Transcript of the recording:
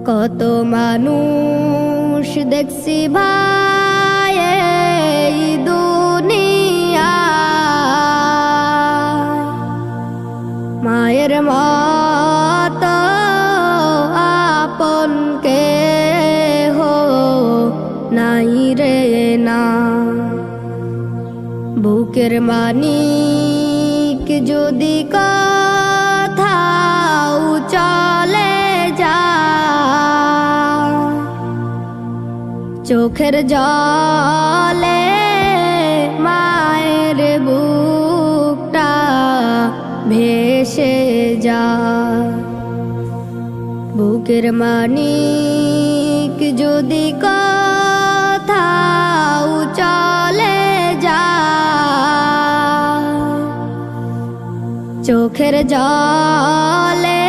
কত মানুষ দেখছি ভাই এই দুনিয়ায়, মায়ের মতো আপন কেহ নাই রে না। বুকের মানিক যদি কোথাও চলে যায়, চোখের জলে মায়ের বুকটা ভেসে যায়। বুকের মানিক যদি কোথাও চলে যায়, চোখের জলে